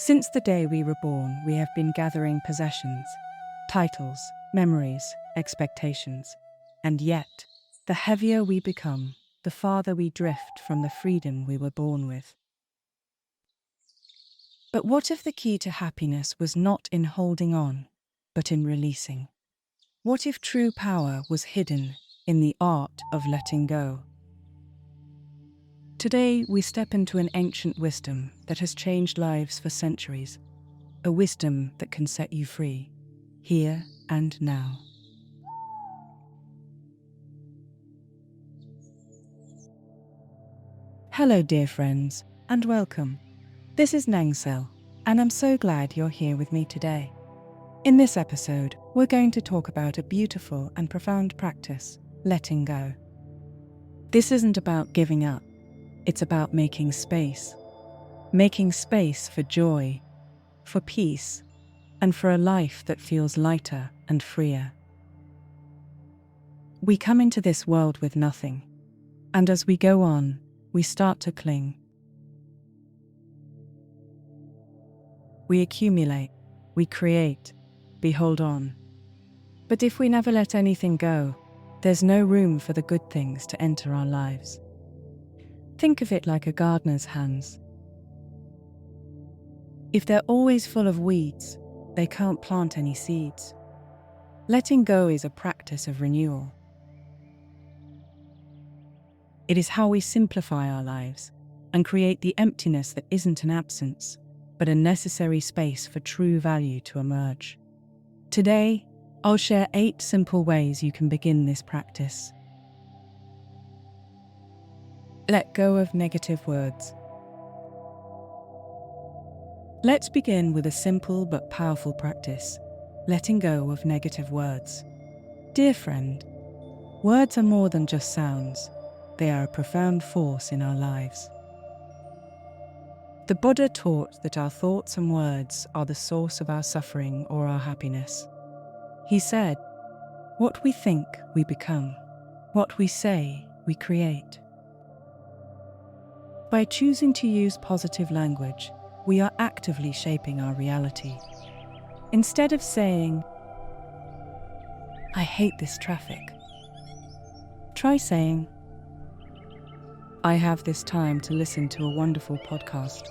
Since the day we were born, we have been gathering possessions, titles, memories, expectations. And yet, the heavier we become, the farther we drift from the freedom we were born with. But what if the key to happiness was not in holding on, but in releasing? What if true power was hidden in the art of letting go? Today, we step into an ancient wisdom that has changed lives for centuries, a wisdom that can set you free, here and now. Hello, dear friends, and welcome. This is Nangsel, and I'm so glad you're here with me today. In this episode, we're going to talk about a beautiful and profound practice, letting go. This isn't about giving up. It's about making space for joy, for peace, and for a life that feels lighter and freer. We come into this world with nothing, and as we go on, we start to cling. We accumulate, we create, we hold on. But if we never let anything go, there's no room for the good things to enter our lives. Think of it like a gardener's hands. If they're always full of weeds, they can't plant any seeds. Letting go is a practice of renewal. It is how we simplify our lives and create the emptiness that isn't an absence, but a necessary space for true value to emerge. Today, I'll share 8 simple ways you can begin this practice. Let go of negative words. Let's begin with a simple but powerful practice, letting go of negative words. Dear friend, words are more than just sounds. They are a profound force in our lives. The Buddha taught that our thoughts and words are the source of our suffering or our happiness. He said, "What we think, we become. What we say, we create." By choosing to use positive language, we are actively shaping our reality. Instead of saying, "I hate this traffic," try saying, "I have this time to listen to a wonderful podcast."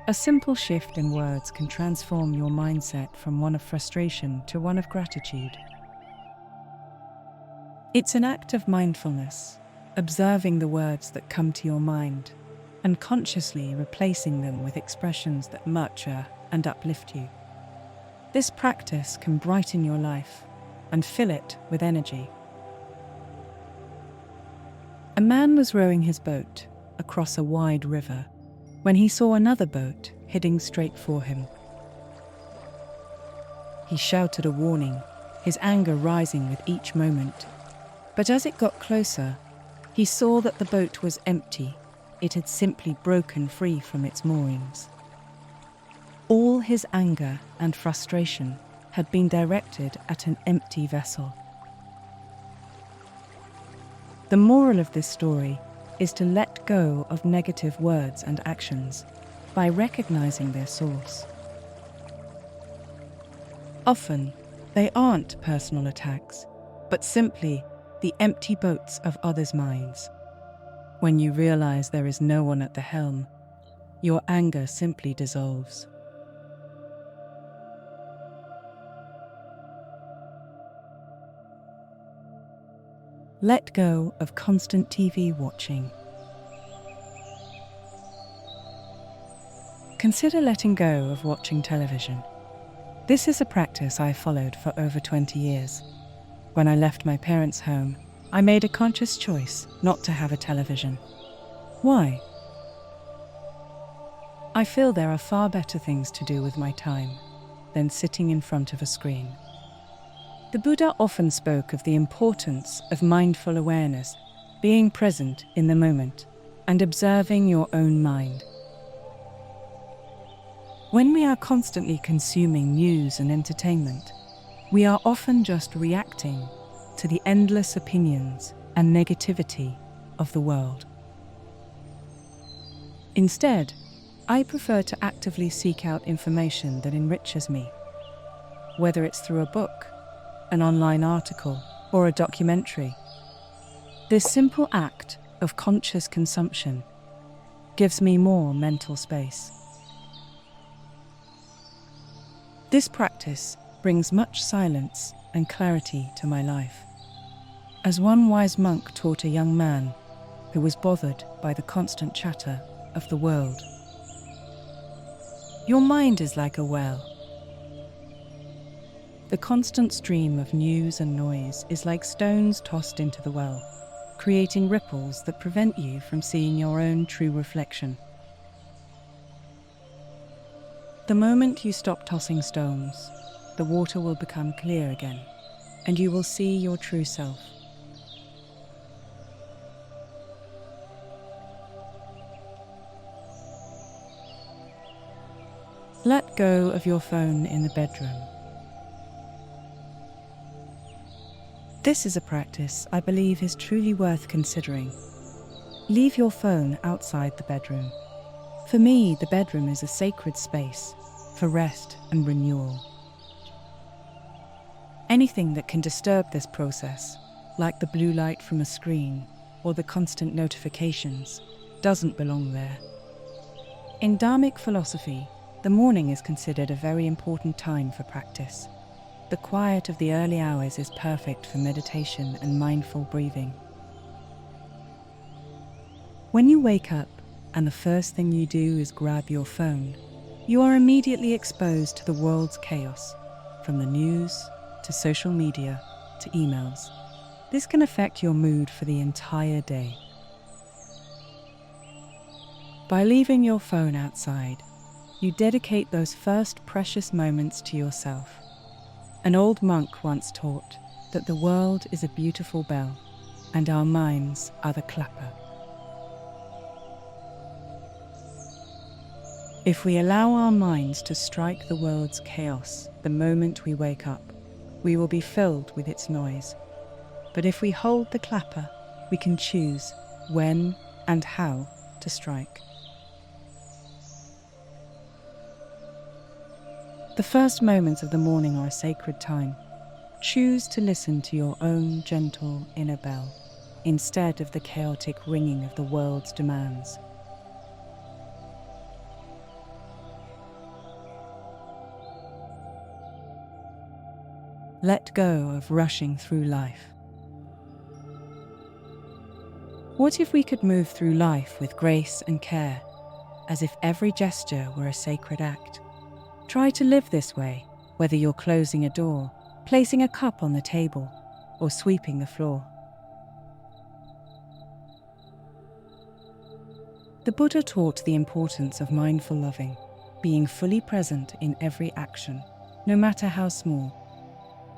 A simple shift in words can transform your mindset from one of frustration to one of gratitude. It's an act of mindfulness, observing the words that come to your mind and consciously replacing them with expressions that nurture and uplift you. This practice can brighten your life and fill it with energy. A man was rowing his boat across a wide river when he saw another boat heading straight for him. He shouted a warning, his anger rising with each moment. But as it got closer, he saw that the boat was empty. It had simply broken free from its moorings. All his anger and frustration had been directed at an empty vessel. The moral of this story is to let go of negative words and actions by recognizing their source. Often, they aren't personal attacks, but simply the empty boats of others' minds. When you realize there is no one at the helm, your anger simply dissolves. Let go of constant TV watching. Consider letting go of watching television. This is a practice I followed for over 20 years. When I left my parents' home, I made a conscious choice not to have a television. Why? I feel there are far better things to do with my time than sitting in front of a screen. The Buddha often spoke of the importance of mindful awareness, being present in the moment, and observing your own mind. When we are constantly consuming news and entertainment, we are often just reacting to the endless opinions and negativity of the world. Instead, I prefer to actively seek out information that enriches me, whether it's through a book, an online article, or a documentary. This simple act of conscious consumption gives me more mental space. This practice brings much silence and clarity to my life. As one wise monk taught a young man who was bothered by the constant chatter of the world, "Your mind is like a well. The constant stream of news and noise is like stones tossed into the well, creating ripples that prevent you from seeing your own true reflection. The moment you stop tossing stones, the water will become clear again, and you will see your true self." Let go of your phone in the bedroom. This is a practice I believe is truly worth considering. Leave your phone outside the bedroom. For me, the bedroom is a sacred space for rest and renewal. Anything that can disturb this process, like the blue light from a screen or the constant notifications, doesn't belong there. In Dharmic philosophy, the morning is considered a very important time for practice. The quiet of the early hours is perfect for meditation and mindful breathing. When you wake up and the first thing you do is grab your phone, you are immediately exposed to the world's chaos, from the news to social media to emails. This can affect your mood for the entire day. By leaving your phone outside, you dedicate those first precious moments to yourself. An old monk once taught that the world is a beautiful bell, and our minds are the clapper. If we allow our minds to strike the world's chaos the moment we wake up, we will be filled with its noise. But if we hold the clapper, we can choose when and how to strike. The first moments of the morning are a sacred time. Choose to listen to your own gentle inner bell, instead of the chaotic ringing of the world's demands. Let go of rushing through life. What if we could move through life with grace and care, as if every gesture were a sacred act? Try to live this way, whether you're closing a door, placing a cup on the table, or sweeping the floor. The Buddha taught the importance of mindful loving, being fully present in every action, no matter how small.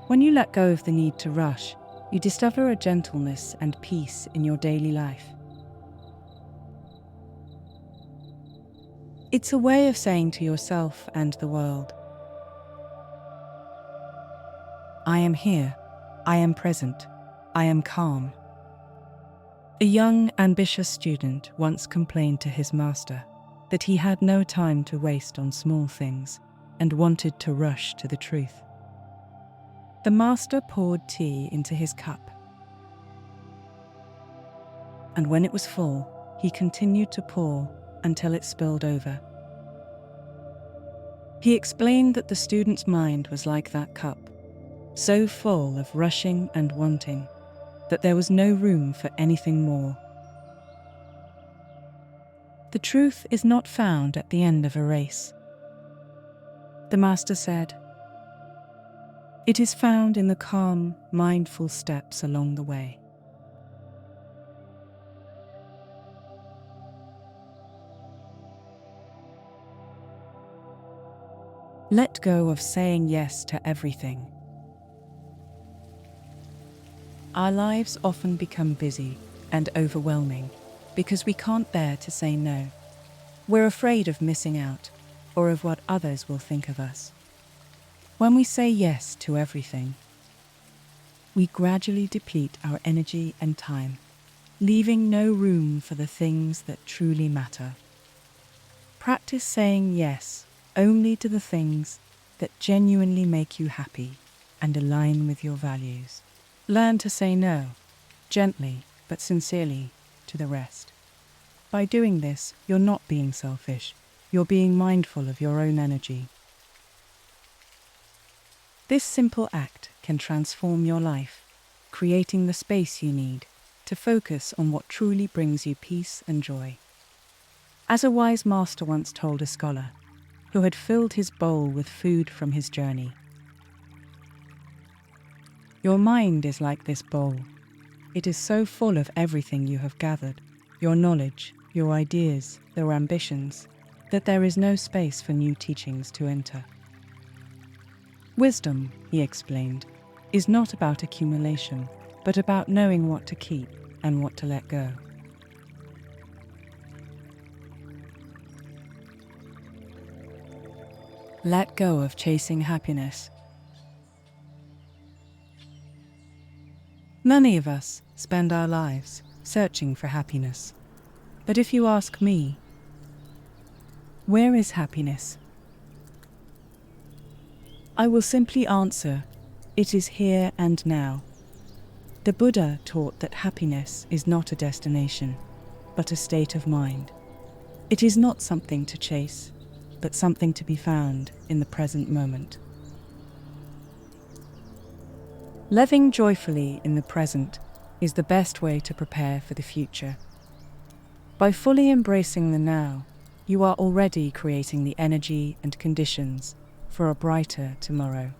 When you let go of the need to rush, you discover a gentleness and peace in your daily life. It's a way of saying to yourself and the world, "I am here, I am present, I am calm." A young, ambitious student once complained to his master that he had no time to waste on small things and wanted to rush to the truth. The master poured tea into his cup, and when it was full, he continued to pour until it spilled over. He explained that the student's mind was like that cup, so full of rushing and wanting that there was no room for anything more. The truth is not found at the end of a race. The master said, "It is found in the calm, mindful steps along the way." Let go of saying yes to everything. Our lives often become busy and overwhelming because we can't bear to say no. We're afraid of missing out or of what others will think of us. When we say yes to everything, we gradually deplete our energy and time, leaving no room for the things that truly matter. Practice saying yes only to the things that genuinely make you happy and align with your values. Learn to say no, gently but sincerely, to the rest. By doing this, you're not being selfish. You're being mindful of your own energy. This simple act can transform your life, creating the space you need to focus on what truly brings you peace and joy. As a wise master once told a scholar who had filled his bowl with food from his journey, "Your mind is like this bowl. It is so full of everything you have gathered, your knowledge, your ideas, your ambitions, that there is no space for new teachings to enter." Wisdom, he explained, is not about accumulation, but about knowing what to keep and what to let go. Let go of chasing happiness. Many of us spend our lives searching for happiness. But if you ask me, where is happiness? I will simply answer, it is here and now. The Buddha taught that happiness is not a destination, but a state of mind. It is not something to chase, but something to be found in the present moment. Living joyfully in the present is the best way to prepare for the future. By fully embracing the now, you are already creating the energy and conditions for a brighter tomorrow.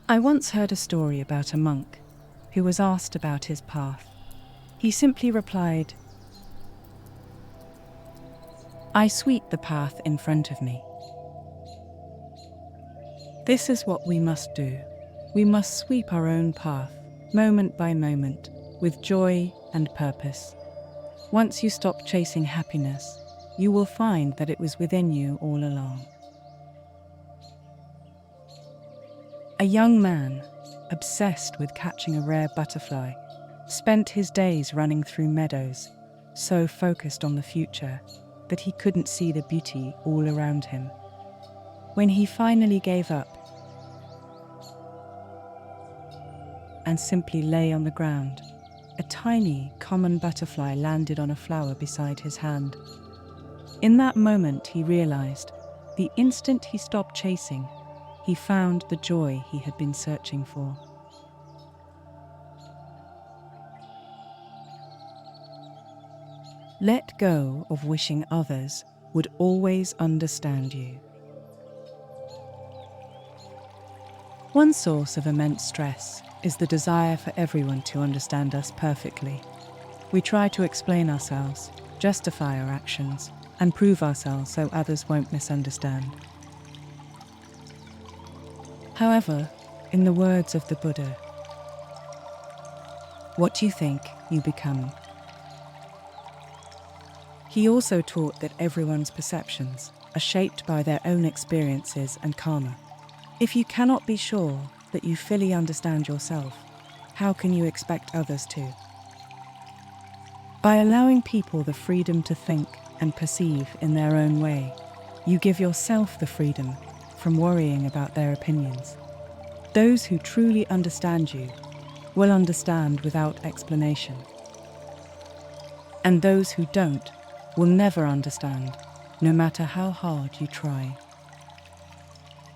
I once heard a story about a monk who was asked about his path. He simply replied, "I sweep the path in front of me." This is what we must do. We must sweep our own path, moment by moment, with joy and purpose. Once you stop chasing happiness, you will find that it was within you all along. A young man, obsessed with catching a rare butterfly, spent his days running through meadows, so focused on the future that he couldn't see the beauty all around him. When he finally gave up and simply lay on the ground, a tiny, common butterfly landed on a flower beside his hand. In that moment, he realized, the instant he stopped chasing, he found the joy he had been searching for. Let go of wishing others would always understand you. One source of immense stress is the desire for everyone to understand us perfectly. We try to explain ourselves, justify our actions, and prove ourselves so others won't misunderstand. However, in the words of the Buddha, what you think, you become. He also taught that everyone's perceptions are shaped by their own experiences and karma. If you cannot be sure that you fully understand yourself, how can you expect others to? By allowing people the freedom to think and perceive in their own way, you give yourself the freedom from worrying about their opinions. Those who truly understand you will understand without explanation. And those who don't will never understand, no matter how hard you try.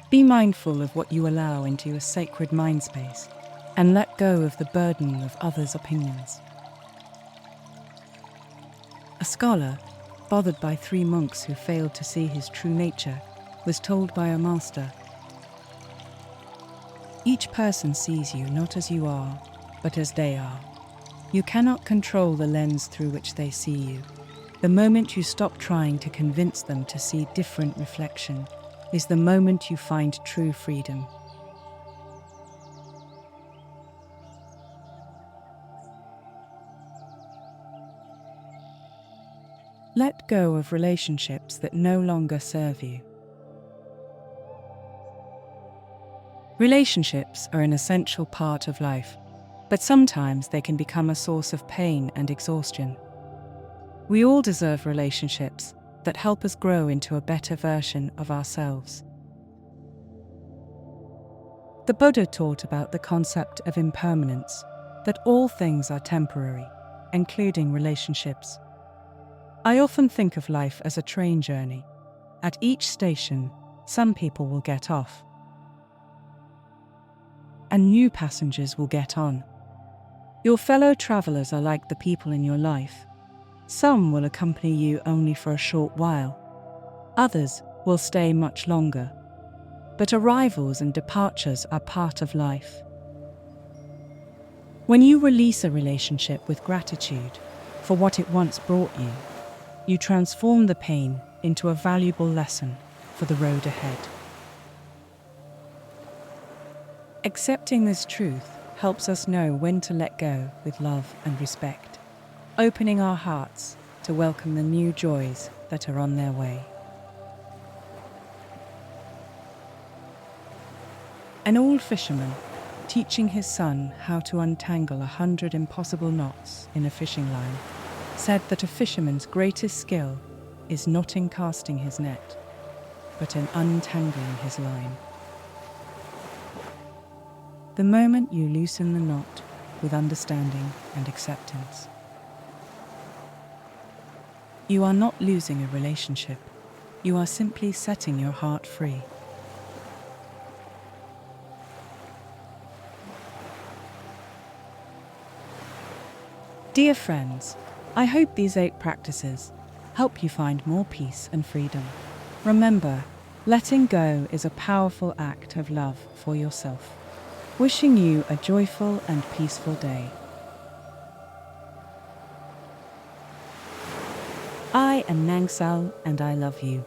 Be mindful of what you allow into your sacred mind space and let go of the burden of others' opinions. A scholar, bothered by 3 monks who failed to see his true nature, was told by a master, "Each person sees you not as you are, but as they are. You cannot control the lens through which they see you. The moment you stop trying to convince them to see different reflection is the moment you find true freedom." Let go of relationships that no longer serve you. Relationships are an essential part of life, but sometimes they can become a source of pain and exhaustion. We all deserve relationships that help us grow into a better version of ourselves. The Buddha taught about the concept of impermanence, that all things are temporary, including relationships. I often think of life as a train journey. At each station, some people will get off, and new passengers will get on. Your fellow travelers are like the people in your life. Some will accompany you only for a short while. Others will stay much longer. But arrivals and departures are part of life. When you release a relationship with gratitude for what it once brought you, you transform the pain into a valuable lesson for the road ahead. Accepting this truth helps us know when to let go with love and respect, opening our hearts to welcome the new joys that are on their way. An old fisherman, teaching his son how to untangle 100 impossible knots in a fishing line, said that a fisherman's greatest skill is not in casting his net, but in untangling his line. The moment you loosen the knot with understanding and acceptance, you are not losing a relationship. You are simply setting your heart free. Dear friends, I hope these 8 practices help you find more peace and freedom. Remember, letting go is a powerful act of love for yourself. Wishing you a joyful and peaceful day. I am Nangsel and I love you.